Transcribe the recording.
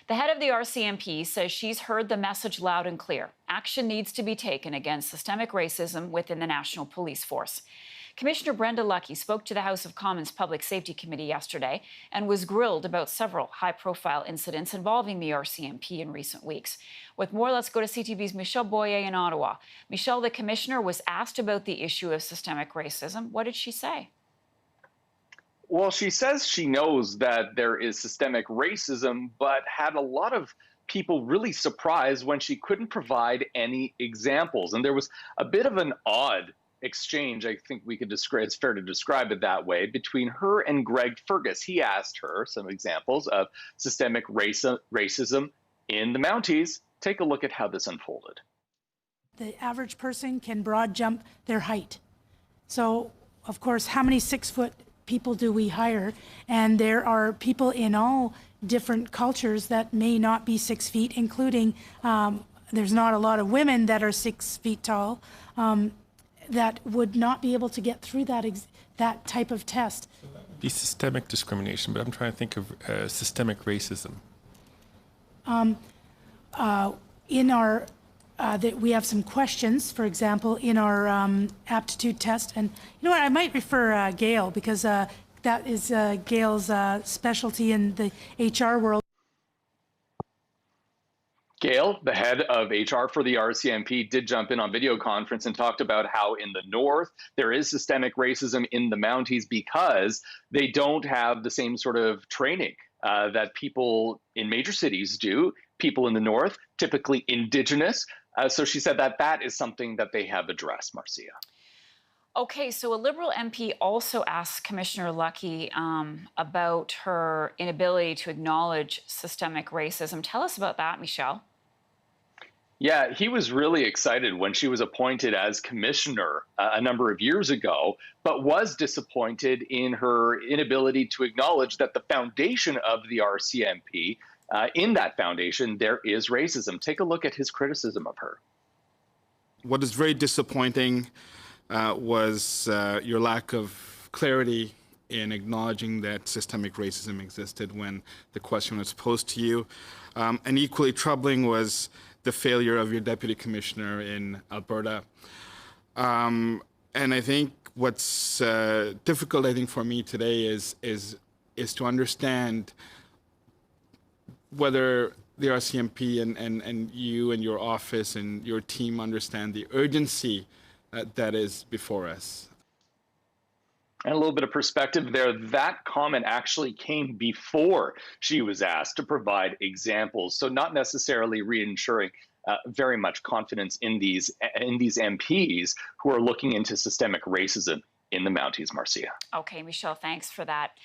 The head of the RCMP says she's heard the message loud and clear. Action needs to be taken against systemic racism within the National Police Force. Commissioner Brenda Lucki spoke to the House of Commons Public Safety Committee yesterday and was grilled about several high-profile incidents involving the RCMP in recent weeks. With more, let's go to CTV's Michelle Boyer in Ottawa. Michelle, the commissioner was asked about the issue of systemic racism. What did she say? Well, she says she knows that there is systemic racism, but had a lot of people really surprised when she couldn't provide any examples. And there was a bit of an odd exchange, I think we could describe, it's fair to describe it that way, between her and Greg Fergus. He asked her some examples of systemic racism in the Mounties. Take a look at how this unfolded. The average person can broad jump their height. So, of course, how many 6-foot people do we hire? And there are people in all different cultures that may not be 6 feet, including there's not a lot of women that are 6 feet tall that would not be able to get through that type of test. Be systemic discrimination, but I'm trying to think of systemic racism. In our that we have some questions, for example, in our aptitude test. And you know what, I might refer Gail, because that is Gail's specialty in the HR world. Gail, the head of HR for the RCMP, did jump in on video conference and talked about how in the North there is systemic racism in the Mounties because they don't have the same sort of training that people in major cities do. People in the North, typically Indigenous. So she said that that is something that they have addressed, Marcia. Okay, so a Liberal MP also asked Commissioner Lucki about her inability to acknowledge systemic racism. Tell us about that, Michelle. Yeah, he was really excited when she was appointed as commissioner a number of years ago, but was disappointed in her inability to acknowledge that the foundation of the RCMP, in that foundation, there is racism. Take a look at his criticism of her. What is very disappointing was your lack of clarity in acknowledging that systemic racism existed when the question was posed to you. And equally troubling was the failure of your deputy commissioner in Alberta. And I think what's difficult, I think, for me today is to understand whether the RCMP and you and your office and your team understand the urgency that is before us. And a little bit of perspective there, that comment actually came before she was asked to provide examples. So not necessarily reassuring very much confidence in these MPs who are looking into systemic racism in the Mounties, Marcia. Okay, Michelle, thanks for that.